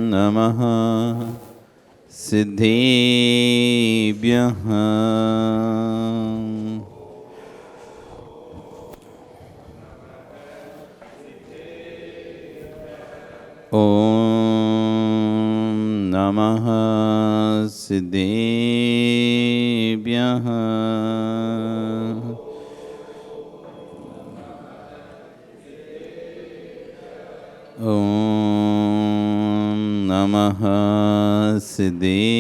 नमः सिद्धेभ्यः। ॐ नमः सिद्धेभ्यः। ॐ नमः सिद्धेभ्यः।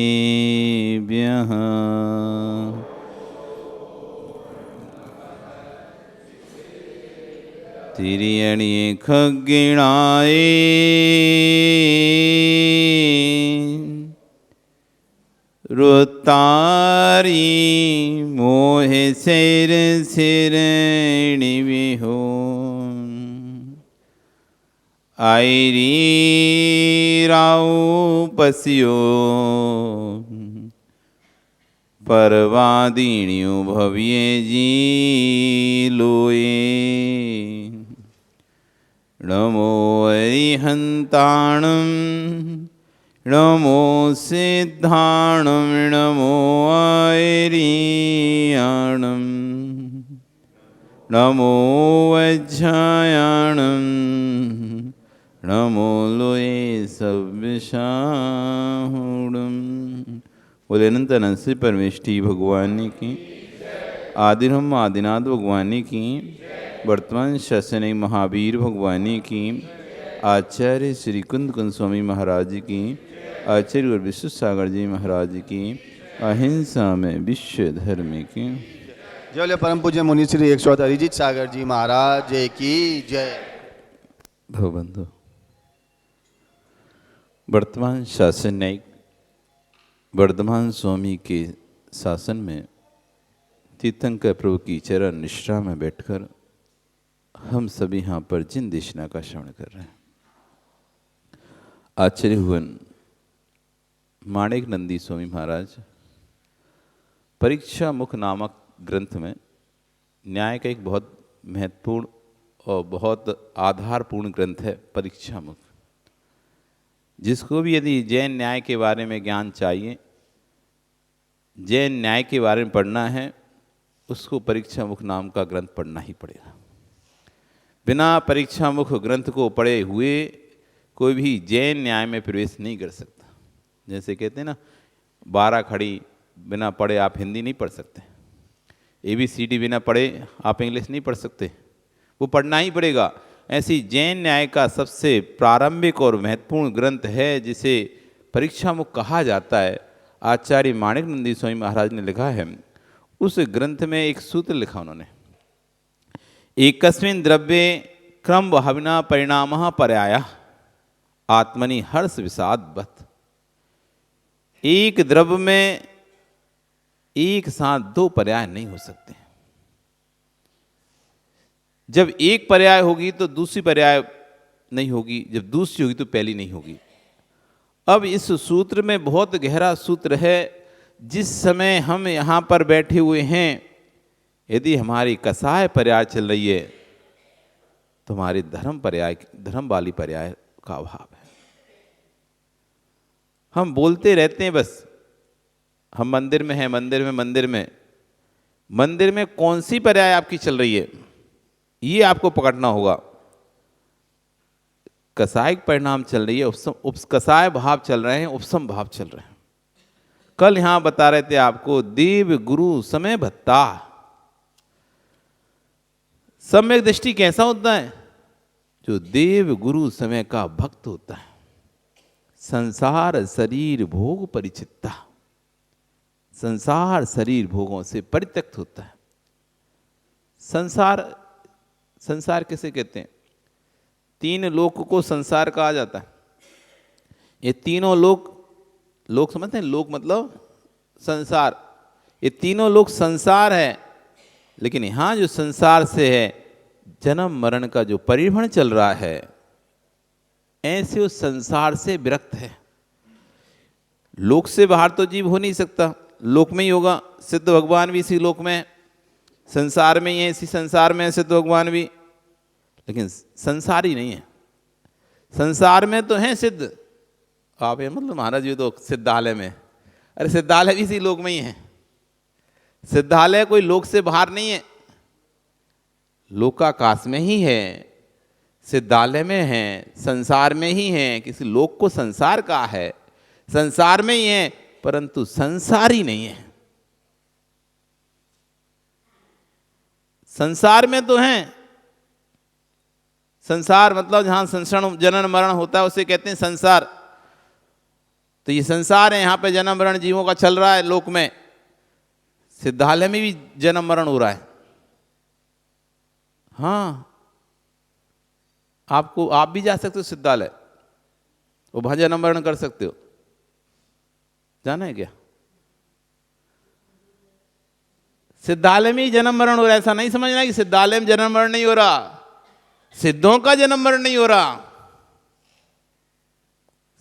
तिर्यणि खग्गिणाय रुतारी मोहे सिर सिरणी विहो आयरी राव पस्यो परवादीण्यो भव्ये जी लोए नमो अरिहंताणं नमो सिद्धाणं नमो आयरियाणं नमो वज्रायाणं नमो लोए सव्यसाहुणं। बोले अनंत अनंत श्री परमेष्ठी भगवान की, आदिरम आदिनाथ भगवान की, वर्तमान शासन महावीर भगवान की, आचार्य श्री कुंद कुंद स्वामी महाराज की, आचार्य और विश्व सागर जी महाराज की, अहिंसा में विश्व धर्म की। जय परम पूज्य मुनि श्री 108 अरिजीत सागर जी महाराज की जय। भवबंधु, वर्तमान शासन न्यायिक वर्धमान स्वामी के शासन में तीर्थंकर प्रभु की चरण निष्ठा में बैठकर हम सभी यहाँ पर जिन देशना का श्रवण कर रहे हैं, आचार्य हुवन माणिक नंदी स्वामी महाराज परीक्षा मुख नामक ग्रंथ में न्याय का एक बहुत महत्वपूर्ण और बहुत आधारपूर्ण ग्रंथ है परीक्षा मुख। जिसको भी यदि जैन न्याय के बारे में ज्ञान चाहिए, जैन न्याय के बारे में पढ़ना है, उसको परीक्षा मुख नाम का ग्रंथ पढ़ना ही पड़ेगा। बिना परीक्षा मुख ग्रंथ को पढ़े हुए कोई भी जैन न्याय में प्रवेश नहीं कर सकता। जैसे कहते हैं ना, 12 खड़ी बिना पढ़े आप हिंदी नहीं पढ़ सकते, ABCD बिना पढ़े आप इंग्लिश नहीं पढ़ सकते, वो पढ़ना ही पड़ेगा। ऐसी जैन न्याय का सबसे प्रारंभिक और महत्वपूर्ण ग्रंथ है जिसे परीक्षा मुख कहा जाता है। आचार्य माणिक नंदी स्वामी महाराज ने लिखा है। उस ग्रंथ में एक सूत्र लिखा उन्होंने, एकस्मिन् द्रव्ये क्रम भावना परिणामः पर्यायः आत्मनि हर्ष विषादवत्। एक द्रव्य में एक साथ 2 पर्याय नहीं हो सकते। जब एक पर्याय होगी तो दूसरी पर्याय नहीं होगी, जब दूसरी होगी तो पहली नहीं होगी। अब इस सूत्र में बहुत गहरा सूत्र है। जिस समय हम यहाँ पर बैठे हुए हैं, यदि हमारी कसाय पर्याय चल रही है तो हमारी धर्म वाली पर्याय का अभाव है। हम बोलते रहते हैं बस, हम मंदिर में हैं, मंदिर में कौन सी पर्याय आपकी चल रही है ये आपको पकड़ना होगा। कसायिक परिणाम चल रही है, कसाय भाव चल रहे हैं, उपसम भाव चल रहे हैं। कल यहां बता रहे थे आपको, देव गुरु समय भत्ता। सम्यक दृष्टि कैसा होता है? जो देव गुरु समय का भक्त होता है। संसार शरीर भोग परिचित्ता, संसार शरीर भोगों से परित्यक्त होता है। संसार किसे कहते हैं? 3 लोक को संसार कहा जाता है। ये तीनों लोक समझते हैं? लोक मतलब संसार। ये तीनों लोक संसार है, लेकिन यहाँ जो संसार से है, जन्म मरण का जो परिभ्रमण चल रहा है, ऐसे उस संसार से विरक्त है। लोक से बाहर तो जीव हो नहीं सकता, लोक में ही होगा। सिद्ध भगवान भी इसी लोक में है, संसार में ही है, इसी संसार में है सिद्ध भगवान भी, लेकिन संसारी नहीं है। संसार में तो हैं सिद्ध, आप ये मतलब महाराज जी तो सिद्धालय में, अरे सिद्धालय भी इसी लोक में ही है। सिद्धालय कोई लोक से बाहर नहीं है, लोकाकाश में ही है, सिद्धालय में है, संसार में ही है। किसी लोक को संसार का है, संसार में ही है, परंतु संसारी नहीं है। संसार में तो हैं, संसार मतलब जहां संसरण जनन मरण होता है उसे कहते हैं संसार। तो ये संसार है, यहां पे जन्म मरण जीवों का चल रहा है लोक में। सिद्धालय में भी जन्म मरण हो रहा है। हाँ, आप भी जा सकते हो सिद्धालय, वो वहां जन्म मरण कर सकते हो। जाना है क्या? सिद्धालय में ही जन्म मरण हो रहा है, ऐसा नहीं समझना कि सिद्धालय में जन्म मरण नहीं हो रहा। सिद्धों का जन्म मरण नहीं हो रहा,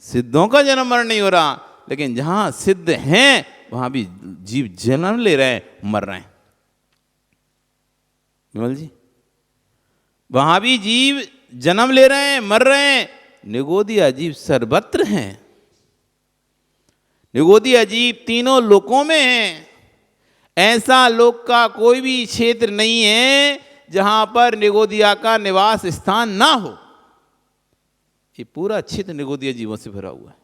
सिद्धों का जन्म मरण नहीं हो रहा, लेकिन जहां सिद्ध हैं वहां भी जीव जन्म ले रहे हैं, मर रहे हैं। विमल जी, वहां भी जीव जन्म ले रहे हैं, मर रहे हैं। निगोदिया जीव सर्वत्र हैं, निगोदिया जीव तीनों लोकों में हैं। ऐसा लोक का कोई भी क्षेत्र नहीं है जहां पर निगोदिया का निवास स्थान ना हो। ये पूरा क्षेत्र निगोदिया जीवों से भरा हुआ है।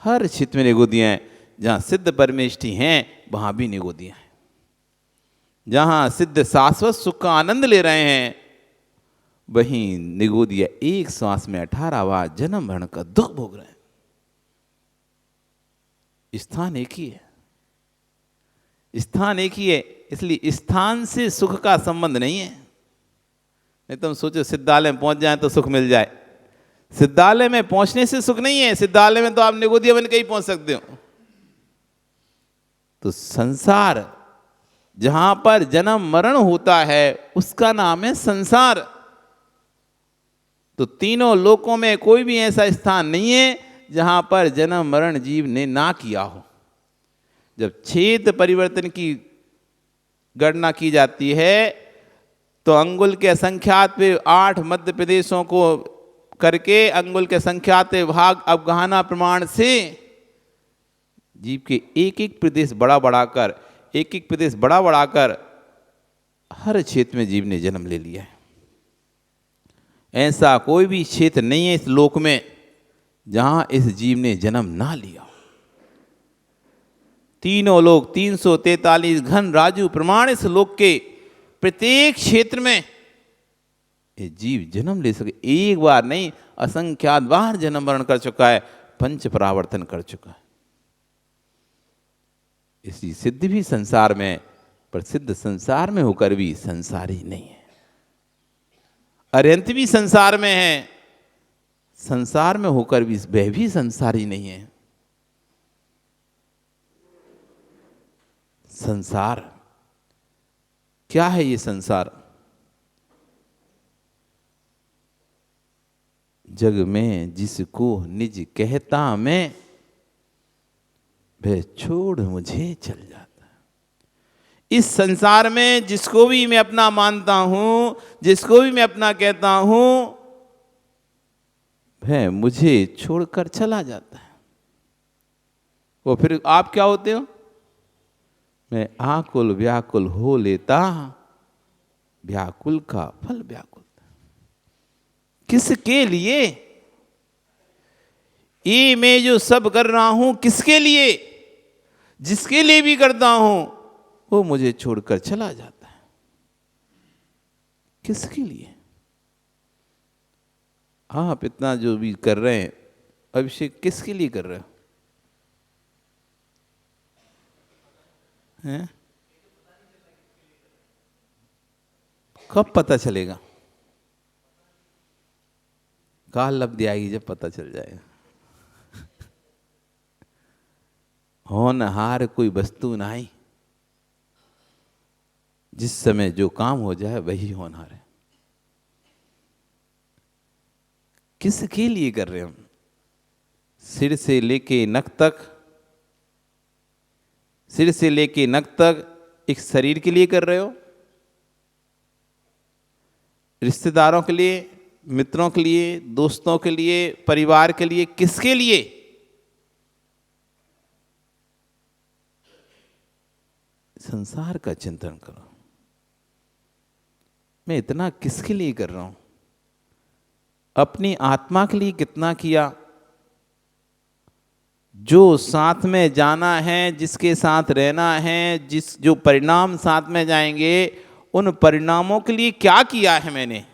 हर क्षेत्र में निगोदिया हैं। जहां सिद्ध परमेष्ठी हैं वहां भी निगोदिया हैं। जहां सिद्ध शाश्वत सुख का आनंद ले रहे हैं वहीं निगोदिया एक श्वास में 18 बार जन्म मरण का दुख भोग रहे हैं। स्थान एक ही है, स्थान एक ही है, इसलिए स्थान से सुख का संबंध नहीं है। नहीं तुम सोचो सिद्धालय में पहुंच जाए तो सुख मिल जाए। सिद्धालय में पहुंचने से सुख नहीं है। सिद्धालय में तो आप निगोदिया बन के ही पहुंच सकते हो। तो संसार जहां पर जन्म मरण होता है उसका नाम है संसार। तो तीनों लोकों में कोई भी ऐसा स्थान नहीं है जहां पर जन्म मरण जीव ने ना किया हो। जब क्षेत्र परिवर्तन की गणना की जाती है तो अंगुल के संख्यात पे 8 मध्य प्रदेशों को करके अंगुल के संख्यात भाग अवगाहना प्रमाण से जीव के एक एक प्रदेश बड़ा बढ़ाकर, एक एक प्रदेश बड़ा बढ़ाकर हर क्षेत्र में जीव ने जन्म ले लिया है। ऐसा कोई भी क्षेत्र नहीं है इस लोक में जहां इस जीव ने जन्म ना लिया। तीनों लोक 343 घन राजू प्रमाण इस लोक के प्रत्येक क्षेत्र में ये जीव जन्म ले सके। एक बार नहीं, असंख्यात बार जन्म मरण कर चुका है, पंच परावर्तन कर चुका है। इसी सिद्ध भी संसार में, पर सिद्ध संसार में होकर भी संसारी नहीं है। अरिहंत भी संसार में है, संसार में होकर भी वह भी संसारी नहीं है। संसार क्या है? ये संसार जग में जिसको निज कहता मैं, वह छोड़ मुझे चल जाता है। इस संसार में जिसको भी मैं अपना मानता हूं, जिसको भी मैं अपना कहता हूं, वह मुझे छोड़कर चला जाता है। वो फिर आप क्या होते हो? मैं आकुल व्याकुल हो लेता, व्याकुल का फल व्याकुल। किसके लिए ये मैं जो सब कर रहा हूं? किसके लिए? जिसके लिए भी करता हूं वो मुझे छोड़कर चला जाता है। किसके लिए? आप इतना जो भी कर रहे हैं अभिषेक किसके लिए कर रहे हो? हैं? कब पता चलेगा? काल लब्धि आएगी जब पता चल जाएगा। होनहार कोई वस्तु नहीं, जिस समय जो काम हो जाए वही होनहार है। किसके लिए कर रहे हैं हम? सिर से लेके नख तक, सिर से लेके नख तक एक शरीर के लिए कर रहे हो, रिश्तेदारों के लिए, मित्रों के लिए, दोस्तों के लिए, परिवार के लिए, किसके लिए? संसार का चिंतन करो। मैं इतना किसके लिए कर रहा हूं? अपनी आत्मा के लिए कितना किया? जो साथ में जाना है, जिसके साथ रहना है, जो परिणाम साथ में जाएंगे, उन परिणामों के लिए क्या किया है मैंने?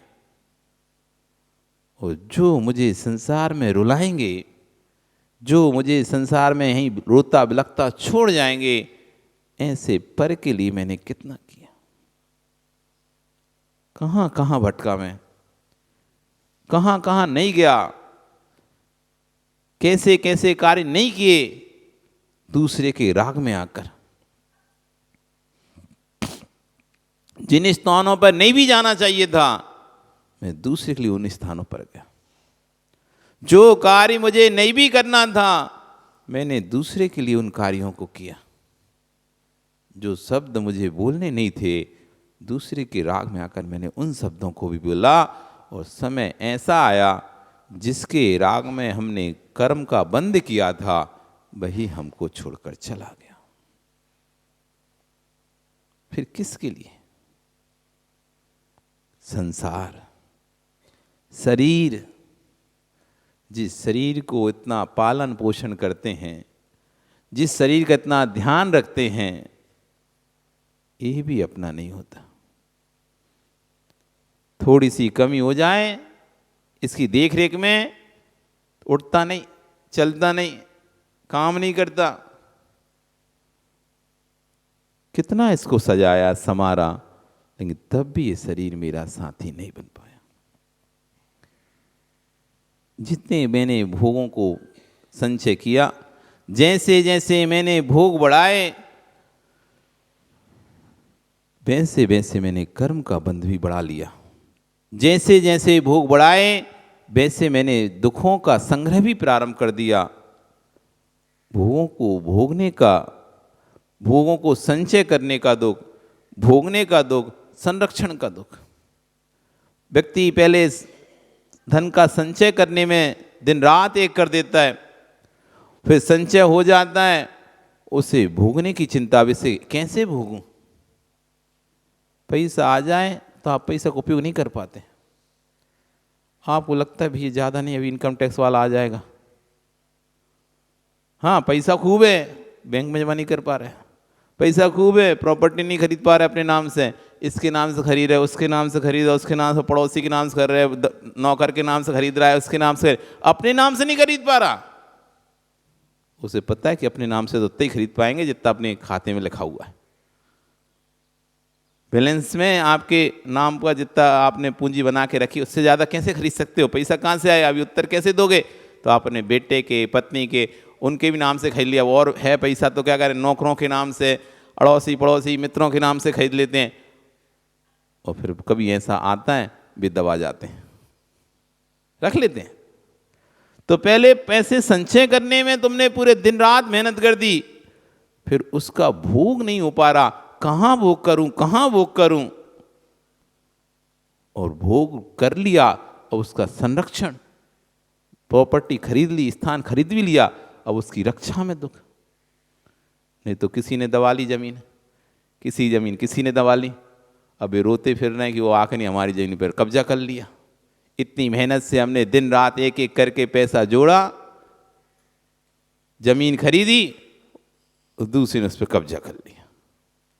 और जो मुझे संसार में रुलाएंगे, जो मुझे संसार में यहीं रोता बिलखता छोड़ जाएंगे, ऐसे पर के लिए मैंने कितना किया? कहां कहां भटका मैं, कहां कहां नहीं गया, कैसे कैसे कार्य नहीं किए दूसरे के राग में आकर। जिन स्थानों पर नहीं भी जाना चाहिए था, मैं दूसरे के लिए उन स्थानों पर गया। जो कार्य मुझे नहीं भी करना था, मैंने दूसरे के लिए उन कार्यों को किया। जो शब्द मुझे बोलने नहीं थे, दूसरे के राग में आकर मैंने उन शब्दों को भी बोला। और समय ऐसा आया जिसके राग में हमने कर्म का बंध किया था, वही हमको छोड़कर चला गया। फिर किसके लिए? संसार, शरीर। जिस शरीर को इतना पालन पोषण करते हैं, जिस शरीर का इतना ध्यान रखते हैं, ये भी अपना नहीं होता। थोड़ी सी कमी हो जाए इसकी देखरेख में, उठता नहीं, चलता नहीं, काम नहीं करता। कितना इसको सजाया संवारा, लेकिन तब भी ये शरीर मेरा साथी नहीं बन पाया। जितने मैंने भोगों को संचय किया, जैसे जैसे मैंने भोग बढ़ाए, वैसे वैसे मैंने कर्म का बंध भी बढ़ा लिया। जैसे जैसे भोग बढ़ाए, वैसे मैंने दुखों का संग्रह भी प्रारंभ कर दिया। भोगों को भोगने का, भोगों को संचय करने का दुख, भोगने का दुख, संरक्षण का दुख। व्यक्ति पहले धन का संचय करने में दिन रात एक कर देता है, फिर संचय हो जाता है, उसे भोगने की चिंता, वैसे कैसे भोगूं? पैसा आ जाए तो आप पैसा का उपयोग नहीं कर पाते। आपको लगता है भी ज़्यादा नहीं, अभी इनकम टैक्स वाला आ जाएगा। हाँ, पैसा खूब है, बैंक में जमा नहीं कर पा रहे। पैसा खूब है, प्रॉपर्टी नहीं खरीद पा रहे अपने नाम से, इसके नाम से खरीद रहे, उसके नाम से खरीद रहे, उसके नाम से, पड़ोसी के नाम से कर रहे, नौकर के नाम से खरीद रहा है, उसके नाम से, अपने नाम से नहीं खरीद पा रहा। उसे पता है कि अपने नाम से तो उतना ही खरीद पाएंगे जितना अपने खाते में लिखा हुआ है। बैलेंस में आपके नाम का जितना आपने पूंजी बना के रखी, उससे ज़्यादा कैसे खरीद सकते हो? पैसा कहाँ से आएगा? अभी उत्तर कैसे दोगे? तो आपने बेटे के, पत्नी के, उनके भी नाम से खरीद लिया। और है पैसा तो क्या करें, नौकरों के नाम से, अड़ोसी पड़ोसी मित्रों के नाम से खरीद लेते हैं। और फिर कभी ऐसा आता है भी दबा जाते हैं, रख लेते हैं। तो पहले पैसे संचय करने में तुमने पूरे दिन रात मेहनत कर दी, फिर उसका भोग नहीं हो पा रहा। कहां भोग करूं, कहां भोग करूं? और भोग कर लिया, और उसका संरक्षण, प्रॉपर्टी खरीद ली, स्थान खरीद भी लिया, अब उसकी रक्षा में दुख। नहीं तो किसी ने दबा ली जमीन, किसी ने दबा ली, अब ये रोते फिर रहे हैं कि वो आके नहीं हमारी जमीन पर कब्जा कर लिया। इतनी मेहनत से हमने दिन रात एक एक करके पैसा जोड़ा, जमीन खरीदी, दूसरे ने उस पर कब्जा कर लिया।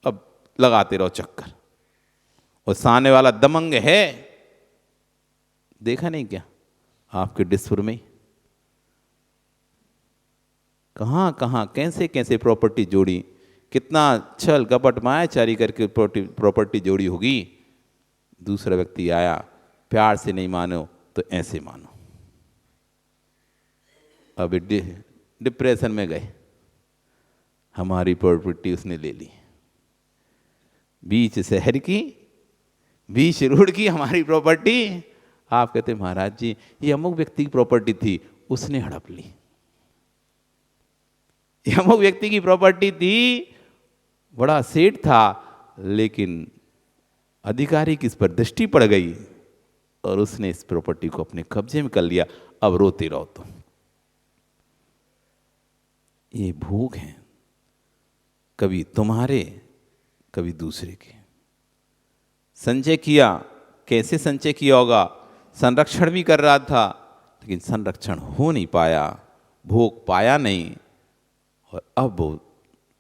अब लगाते रहो चक्कर। और सामने वाला दमंग है, देखा नहीं क्या आपके डिस्पुर में? कहां कहां कैसे कैसे प्रॉपर्टी जोड़ी, कितना छल कपट मायाचारी करके प्रॉपर्टी जोड़ी होगी। दूसरा व्यक्ति आया, प्यार से नहीं मानो तो ऐसे मानो। अब डिप्रेशन में गए, हमारी प्रॉपर्टी उसने ले ली, बीच शहर की, बीच रोड की हमारी प्रॉपर्टी। आप कहते महाराज जी ये अमुक व्यक्ति की प्रॉपर्टी थी, उसने हड़प ली। ये अमुक व्यक्ति की प्रॉपर्टी थी, बड़ा सेठ था, लेकिन अधिकारी की इस पर दृष्टि पड़ गई, और उसने इस प्रॉपर्टी को अपने कब्जे में कर लिया, अब रोते रहो तुम। ये भोग हैं, कभी तुम्हारे कभी दूसरे के। संचय किया, कैसे संचय किया होगा? संरक्षण भी कर रहा था, लेकिन संरक्षण हो नहीं पाया, भोग पाया नहीं, और अब वो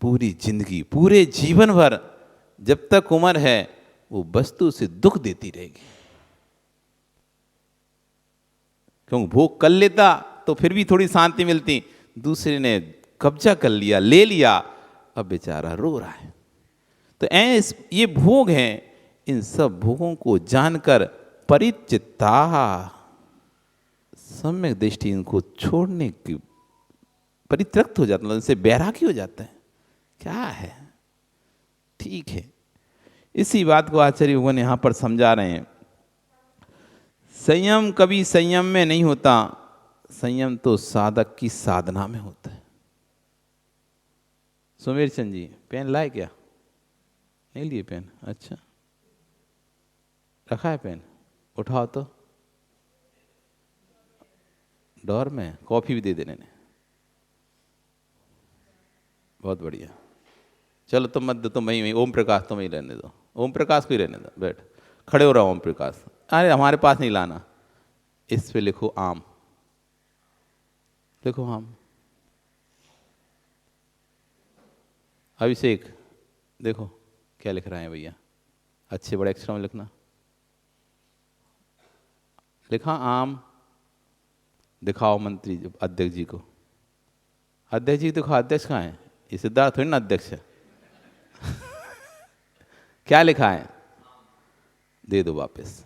पूरी जिंदगी, पूरे जीवन भर जब तक उम्र है वो वस्तु से दुख देती रहेगी। क्योंकि भोग कर लेता तो फिर भी थोड़ी शांति मिलती, दूसरे ने कब्जा कर लिया, ले लिया, अब बेचारा रो रहा है। तो ये भोग हैं। इन सब भोगों को जानकर परिचित्ता, सम्यक दृष्टि इनको छोड़ने की, परित्यक्त हो जाता है, इनसे बैरागी हो जाता है। क्या है? ठीक है। इसी बात को आचार्य भगवान यहां पर समझा रहे हैं। संयम कभी संयम में नहीं होता, संयम तो साधक की साधना में होता है। सुमेर चंद जी पेन लाए क्या? नहीं लिए पेन? अच्छा, रखा है पेन, उठाओ तो। डोर में कॉफी भी दे देने ने। बहुत बढ़िया। चलो तुम मत दो, तुम वहीं ओम प्रकाश तुम ही रहने दो, ओम प्रकाश को ही रहने दो, बैठ खड़े हो रहा ओम प्रकाश। अरे हमारे पास नहीं लाना। इस पे लिखो आम, लिखो आम। अभिषेक देखो क्या लिख रहे हैं भैया, अच्छे बड़े अक्षरों में लिखना। लिखा आम, दिखाओ मंत्री अध्यक्ष जी को। अध्यक्ष जी दिखाओ, अध्यक्ष कहाँ है? ये सिद्धार्थ थोड़ी ना अध्यक्ष है। क्या लिखा है? दे दो वापस।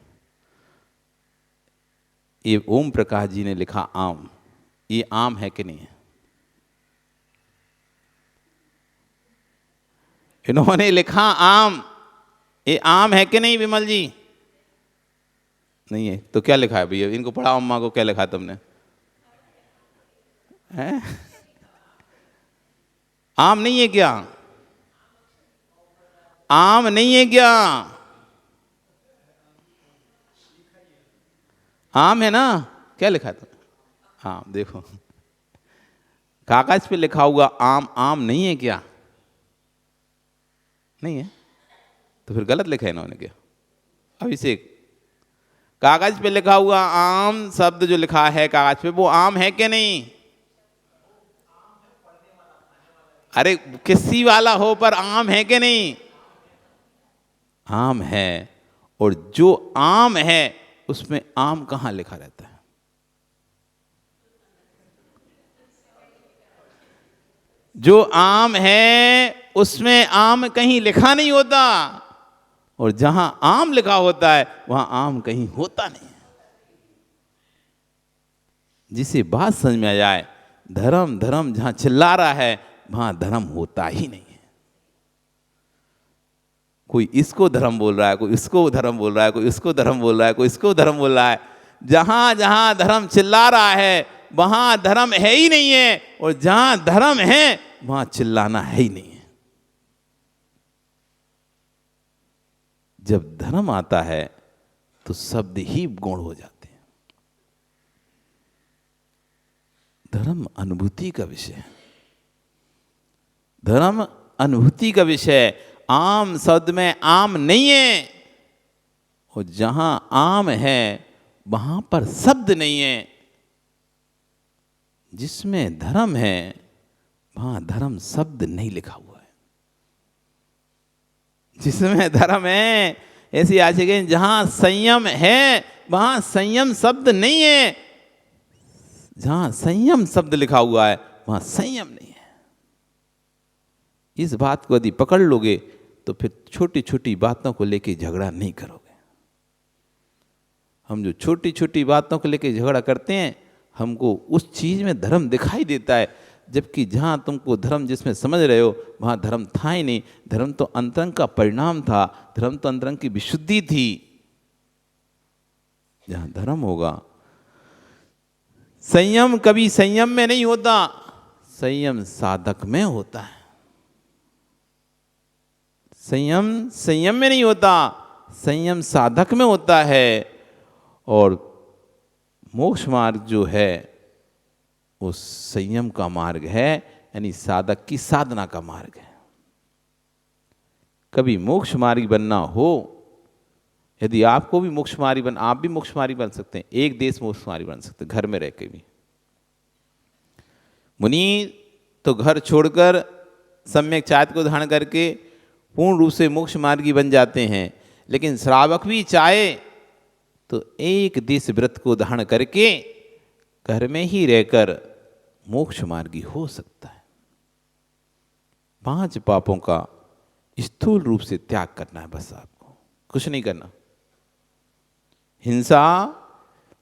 ये ओम प्रकाश जी ने लिखा आम, ये आम है कि नहीं है? इन्होंने लिखा आम, ये आम है कि नहीं विमल जी? नहीं है तो क्या लिखा है भैया? इनको पढ़ाओ, अम्मा को क्या लिखा है तुमने? है? आम नहीं है क्या? आम नहीं है क्या? आम है ना? क्या लिखा है तुमने? हाँ देखो, कागज पे लिखा हुआ आम, आम नहीं है क्या? नहीं है तो फिर गलत लिखा है इन्होंने क्या? अभिषेक, कागज पे लिखा हुआ आम शब्द जो लिखा है कागज पे, वो आम है कि नहीं? अरे किसी वाला हो पर आम है कि नहीं? आम है। और जो आम है उसमें आम कहां लिखा रहता है? जो आम है उसमें आम कहीं लिखा नहीं होता, और जहां आम लिखा होता है वहां आम कहीं होता नहीं है। जिसे बात समझ में आ जाए, धर्म धर्म जहां चिल्ला रहा है वहां धर्म होता ही नहीं है। कोई इसको धर्म बोल रहा है, कोई इसको धर्म बोल रहा है, कोई इसको धर्म बोल रहा है, कोई इसको धर्म बोल रहा है। जहां जहां धर्म चिल्ला रहा है वहां धर्म है ही नहीं है, और जहां धर्म है वहां चिल्लाना है ही नहीं है। जब धर्म आता है तो शब्द ही गौण हो जाते हैं। धर्म अनुभूति का विषय है, धर्म अनुभूति का विषय। आम शब्द में आम नहीं है, और जहां आम है वहां पर शब्द नहीं है। जिसमें धर्म है वहां धर्म शब्द नहीं लिखा हुआ है। जिसमें धर्म है, ऐसी आचरण, जहां संयम है वहां संयम शब्द नहीं है। जहां संयम शब्द लिखा हुआ है वहां संयम नहीं है। इस बात को यदि पकड़ लोगे तो फिर छोटी छोटी बातों को लेके झगड़ा नहीं करोगे। हम जो छोटी छोटी बातों को लेके झगड़ा करते हैं, हमको उस चीज में धर्म दिखाई देता है, जबकि जहां तुमको धर्म जिसमें समझ रहे हो वहां धर्म था ही नहीं। धर्म तो अंतरंग का परिणाम था, धर्म तो अंतरंग की विशुद्धि थी। जहां धर्म होगा, संयम कभी संयम में नहीं होता, संयम साधक में होता है। संयम संयम में नहीं होता, संयम साधक में होता है। और मोक्ष मार्ग जो है वो संयम का मार्ग है, यानी साधक की साधना का मार्ग है। कभी मोक्ष मार्गी बनना हो, यदि आपको भी मोक्ष मार्गी बन, आप भी मोक्ष मार्गी बन सकते हैं, एक देश मोक्ष मार्गी बन सकते हैं, घर में रह के भी। मुनि तो घर छोड़कर सम्यक चारित्र को धारण करके पूर्ण रूप से मोक्ष मार्गी बन जाते हैं, लेकिन श्रावक भी चाहे तो एक देश व्रत को धारण करके घर में ही रहकर मोक्ष मार्गी हो सकता है। 5 पापों का स्थूल रूप से त्याग करना है, बस आपको कुछ नहीं करना। हिंसा,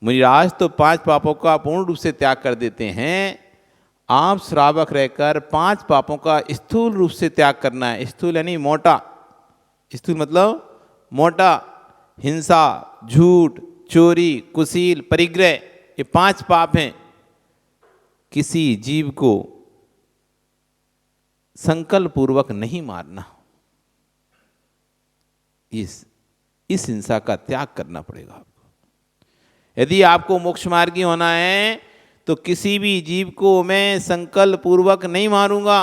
मुनिराज तो 5 पापों का पूर्ण रूप से त्याग कर देते हैं, आप श्रावक रहकर 5 पापों का स्थूल रूप से त्याग करना है। स्थूल यानी मोटा, स्थूल मतलब मोटा। हिंसा, झूठ, चोरी, कुशील, परिग्रह, ये 5 पाप हैं। किसी जीव को संकल्प पूर्वक नहीं मारना, इस हिंसा का त्याग करना पड़ेगा आपको। यदि आपको मोक्ष मार्गी होना है तो किसी भी जीव को मैं संकल्प पूर्वक नहीं मारूंगा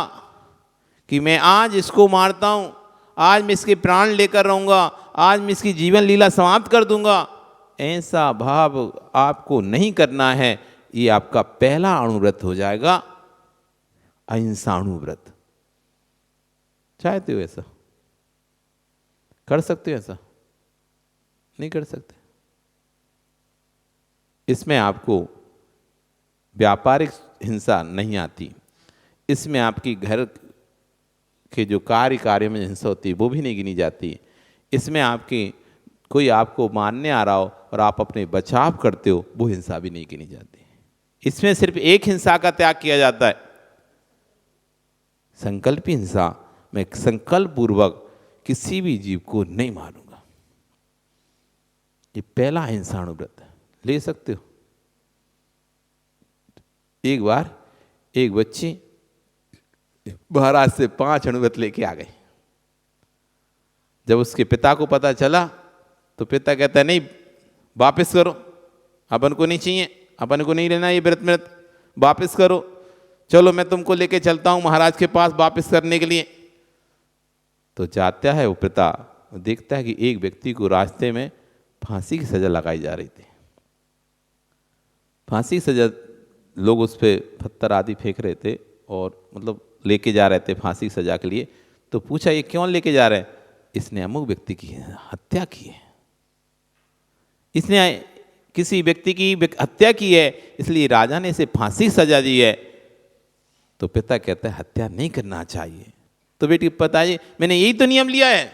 कि मैं आज इसको मारता हूं, आज मैं इसके प्राण लेकर रहूंगा, आज मैं इसकी जीवन लीला समाप्त कर दूंगा। ऐसा भाव आपको नहीं करना है। ये आपका पहला अणुव्रत हो जाएगा, अहिंसा अणुव्रत। चाहते हो ऐसा? कर सकते हो ऐसा? नहीं कर सकते। इसमें आपको व्यापारिक हिंसा नहीं आती, इसमें आपकी घर के जो कार्य में हिंसा होती है वो भी नहीं गिनी जाती। इसमें आपकी कोई आपको मारने आ रहा हो और आप अपने बचाव करते हो, वो हिंसा भी नहीं गिनी जाती। इसमें सिर्फ एक हिंसा का त्याग किया जाता है, संकल्पी हिंसा। मैं संकल्प पूर्वक किसी भी जीव को नहीं मारूंगा। ये पहला अहिंसा अणुव्रत है, ले सकते हो। एक बार एक बच्ची महाराज से 5 अणुव्रत लेके आ गई। जब उसके पिता को पता चला तो पिता कहता है नहीं, वापस करो, अपन को नहीं चाहिए, अपन को नहीं लेना ये व्रत, वापस करो। चलो मैं तुमको लेके चलता हूं महाराज के पास वापस करने के लिए। तो जाता है वो पिता, देखता है कि एक व्यक्ति को रास्ते में फांसी की सजा लगाई जा रही थी। फांसी की सजा, लोग उस पर पत्थर आदि फेंक रहे थे और मतलब लेके जा रहे थे फांसी की सजा के लिए। तो पूछा ये क्यों लेके जा रहे हैं? इसने अमुक व्यक्ति की हत्या की है, इसने किसी व्यक्ति की हत्या की है, इसलिए राजा ने इसे फांसी की सजा दी है। तो पिता कहता है हत्या नहीं करना चाहिए। तो बेटी पिताजी मैंने यही तो नियम लिया है,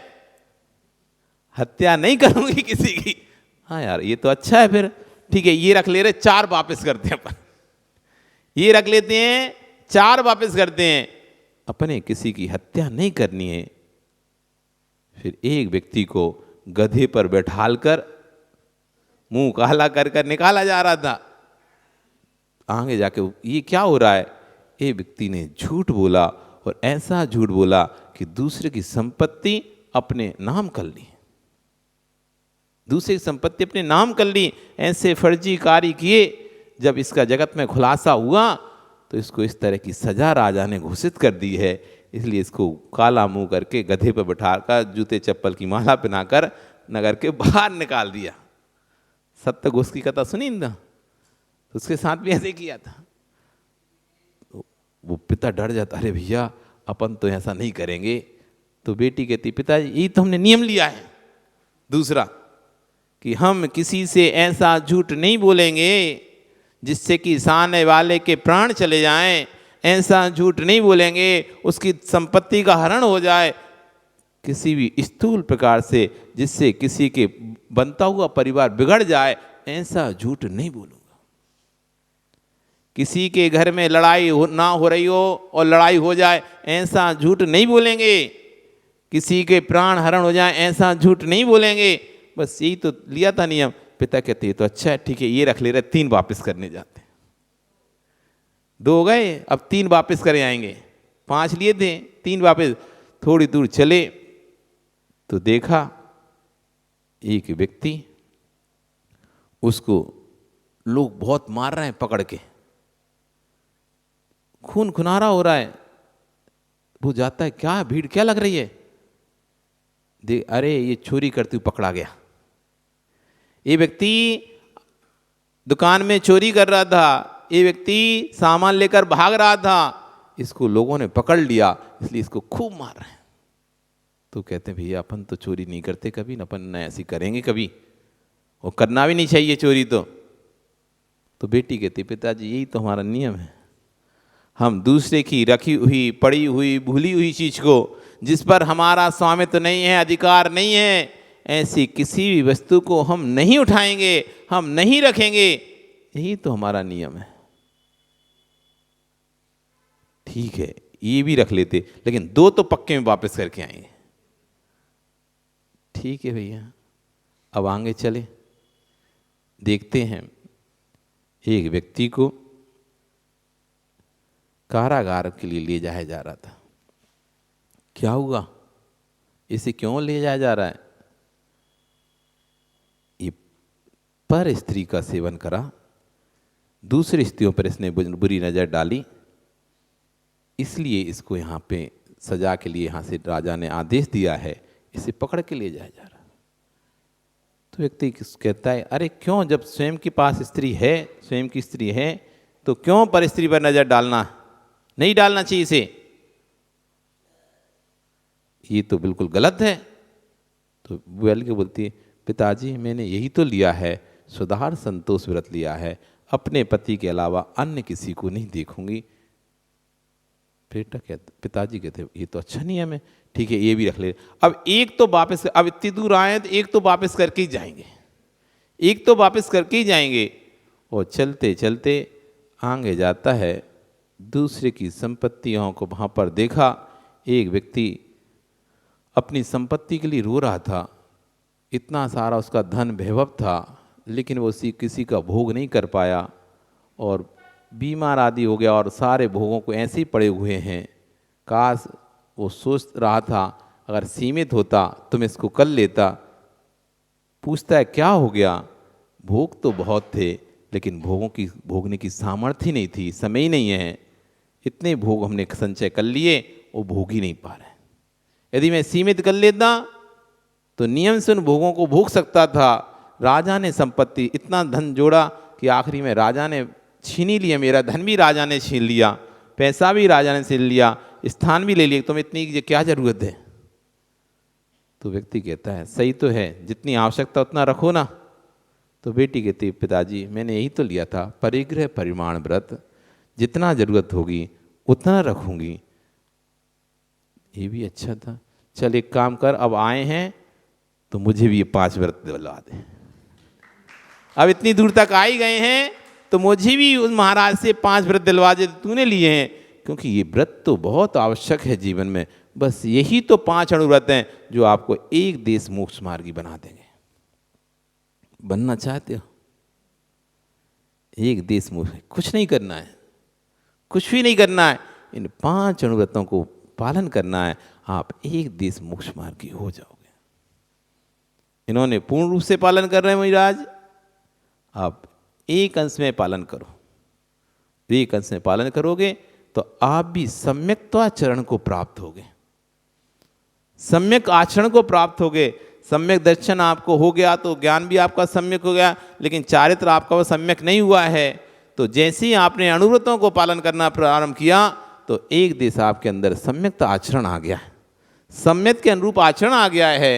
हत्या नहीं करूंगी किसी की। हाँ यार ये तो अच्छा है, फिर ठीक है ये रख ले रहे, 4 वापस करते हैं अपन, ये रख लेते हैं, 4 वापस करते हैं। अपने किसी की हत्या नहीं करनी है। फिर एक व्यक्ति को गधे पर बैठालकर मुंह काला कर कर निकाला जा रहा था। आगे जाके ये क्या हो रहा है? ये व्यक्ति ने झूठ बोला और ऐसा झूठ बोला कि दूसरे की संपत्ति अपने नाम कर ली, दूसरे की संपत्ति अपने नाम कर ली। ऐसे फर्जी कार्य किए। जब इसका जगत में खुलासा हुआ तो इसको इस तरह की सजा राजा ने घोषित कर दी है। इसलिए इसको काला मुंह करके गधे पर बैठाकर जूते चप्पल की माला पहनाकर नगर के बाहर निकाल दिया। सत्य घोष की कथा सुनी ना, तो उसके साथ भी ऐसे किया था। तो वो पिता डर जाता, अरे भैया अपन तो ऐसा नहीं करेंगे। तो बेटी कहती पिताजी यही तो हमने नियम लिया है दूसरा, कि हम किसी से ऐसा झूठ नहीं बोलेंगे जिससे कि सामने वाले के प्राण चले जाएं, ऐसा झूठ नहीं बोलेंगे उसकी संपत्ति का हरण हो जाए, किसी भी स्थूल प्रकार से जिससे किसी के बनता हुआ परिवार बिगड़ जाए, ऐसा झूठ नहीं बोलूंगा। किसी के घर में लड़ाई ना हो रही हो और लड़ाई हो जाए, ऐसा झूठ नहीं बोलेंगे। किसी के प्राण हरण हो जाए, ऐसा झूठ नहीं बोलेंगे। बस यही तो लिया था नियम। पिता कहते तो अच्छा है, ठीक है ये रख ले रहे, 3 वापस करने जाते हैं। 2 हो गए, अब 3 वापस करे आएंगे। 5 लिए थे, 3 वापस। थोड़ी दूर चले तो देखा एक व्यक्ति उसको लोग बहुत मार रहे हैं पकड़ के, खून खुनारा हो रहा है। वो जाता है, क्या भीड़ क्या लग रही है, देख अरे ये चोरी करते हुए पकड़ा गया। ये व्यक्ति दुकान में चोरी कर रहा था, ये व्यक्ति सामान लेकर भाग रहा था, इसको लोगों ने पकड़ लिया, इसलिए इसको खूब मार रहे हैं। तो कहते हैं भैया अपन तो चोरी नहीं करते कभी, न अपन न ऐसी करेंगे कभी, और करना भी नहीं चाहिए चोरी। तो बेटी कहती पिताजी यही तो हमारा नियम है, हम दूसरे की रखी हुई पड़ी हुई भूली हुई चीज को, जिस पर हमारा स्वामित्व नहीं है, अधिकार नहीं है, ऐसी किसी भी वस्तु को हम नहीं उठाएंगे, हम नहीं रखेंगे, यही तो हमारा नियम है। ठीक है ये भी रख लेते, लेकिन 2 तो पक्के में वापस करके आएंगे। ठीक है भैया, अब आगे चले, देखते हैं एक व्यक्ति को कारागार के लिए ले जाया जा रहा था। क्या हुआ, इसे क्यों ले जाया जा रहा है? ये पर स्त्री का सेवन करा, दूसरी स्त्रियों पर इसने बुरी नजर डाली, इसलिए इसको यहाँ पे सजा के लिए यहाँ से राजा ने आदेश दिया है, इसे पकड़ के ले जाया जा रहा। तो व्यक्ति कहता है अरे क्यों, जब स्वयं के पास स्त्री है, स्वयं की स्त्री है, तो क्यों पर स्त्री पर नजर डालना, नहीं डालना चाहिए इसे, ये तो बिल्कुल गलत है। तो बोल के बोलती है पिताजी मैंने यही तो लिया है, सुधार संतोष व्रत लिया है, अपने पति के अलावा अन्य किसी को नहीं देखूंगी। पिताजी कहते ये तो अच्छा नियम है, ठीक है ये भी रख ले। अब एक तो वापस, अब इतनी दूर आए तो एक तो वापस करके ही जाएंगे, एक तो वापस करके ही जाएंगे। और चलते चलते आगे जाता है, दूसरे की संपत्तियों को वहाँ पर देखा, एक व्यक्ति अपनी संपत्ति के लिए रो रहा था, इतना सारा उसका धन वैभव था, लेकिन वो किसी का भोग नहीं कर पाया और बीमार आदि हो गया और सारे भोगों को ऐसे ही पड़े हुए हैं। काश वो सोच रहा था अगर सीमित होता तो मैं इसको कर लेता। पूछता है क्या हो गया, भोग तो बहुत थे लेकिन भोगों की भोगने की सामर्थ्य नहीं थी, समय ही नहीं है, इतने भोग हमने संचय कर लिए वो भोग ही नहीं पा रहे। यदि मैं सीमित कर लेता तो नियम से उन भोगों को भोग सकता था। राजा ने संपत्ति इतना धन जोड़ा कि आखिरी में राजा ने छीन ही लिया, मेरा धन भी राजा ने छीन लिया, पैसा भी राजा ने छीन लिया, स्थान भी ले लिया, तुम्हें इतनी क्या जरूरत है। तो व्यक्ति कहता है सही तो है, जितनी आवश्यकता उतना रखो ना। तो बेटी कहती पिताजी मैंने यही तो लिया था, परिग्रह परिमाण व्रत, जितना जरूरत होगी उतना रखूंगी। ये भी अच्छा था, चल एक काम कर, अब आए हैं तो मुझे भी ये 5 व्रत दिलवा दे। अब इतनी दूर तक आ ही गए हैं तो मुझे भी उस महाराज से 5 व्रत दिलवा दे, तूने लिए हैं, क्योंकि ये व्रत तो बहुत आवश्यक है जीवन में। बस यही तो 5 अणुव्रत हैं जो आपको एक देश मोक्ष मार्गी बना देंगे। बनना चाहते हो एक देश मोक्ष, कुछ नहीं करना है, कुछ भी नहीं करना है, इन 5 अणुव्रतों को पालन करना है, आप एक देश मोक्ष मार्गी हो जाओगे। इन्होंने पूर्ण रूप से पालन कर रहे हैं महाराज, आप एक अंश में पालन करो, एक अंश में पालन करोगे तो आप भी सम्यक्त्वाचरण को प्राप्त होगे, सम्यक आचरण को प्राप्त होगे। सम्यक दर्शन आपको हो गया तो ज्ञान भी आपका सम्यक हो गया, लेकिन चारित्र आपका वो सम्यक नहीं हुआ है। तो जैसे ही आपने अणुव्रतों को पालन करना प्रारंभ किया तो एक देश आपके अंदर सम्यक आचरण आ गया है, सम्यक के अनुरूप आचरण आ गया है।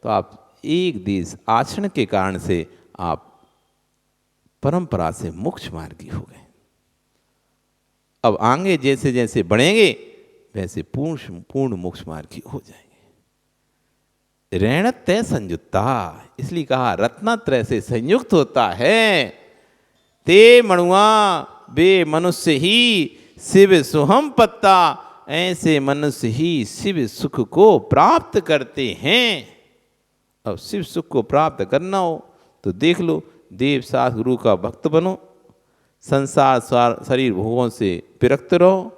तो आप एक देश आचरण के कारण से आप परंपरा से मोक्ष मार्गी हो गए। अब आगे जैसे जैसे बढ़ेंगे वैसे पूर्ण मोक्ष मार्गी हो जाएंगे। ऋणत्रय संयुक्ता, इसलिए कहा रत्नत्रय से संयुक्त होता है। ते मणुआ वे मनुष्य ही शिव सुहम पत्ता, ऐसे मनुष्य ही शिव सुख को प्राप्त करते हैं। अब शिव सुख को प्राप्त करना हो तो देख लो, देव शास्त्र गुरु का भक्त बनो, संसार शरीर भोगों से विरक्त रहो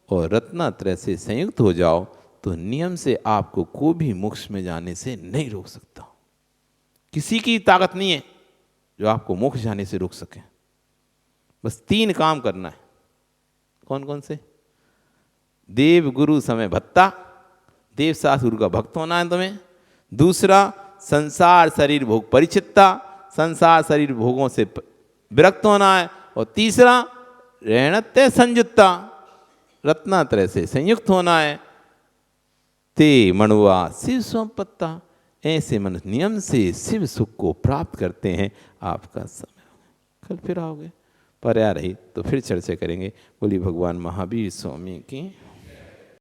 और रत्नत्रय से संयुक्त हो जाओ, तो नियम से आपको कोई भी मोक्ष में जाने से नहीं रोक सकता। किसी की ताकत नहीं है, जो आपको मोक्ष जाने से रोक सके। बस 3 काम करना है। कौन कौन से? देव गुरु समय भत्ता, देव शास्त्र गुरु का भक्त होना है तुम्हें। दूसरा, संसार शरीर भोग परिचितता, संसार शरीर भोगों से विरक्त होना है। और तीसरा, ऋणत्य संयुक्ता, रत्नात्रय से संयुक्त होना है। ते मणुआ शिव संपत्ता, ऐसे मनुष्य नियम से शिव सुख को प्राप्त करते हैं। आपका समय हो गया, कल फिर आओगे। पर्याय रही तो फिर चर्चा करेंगे। बोली भगवान महावीर स्वामी की।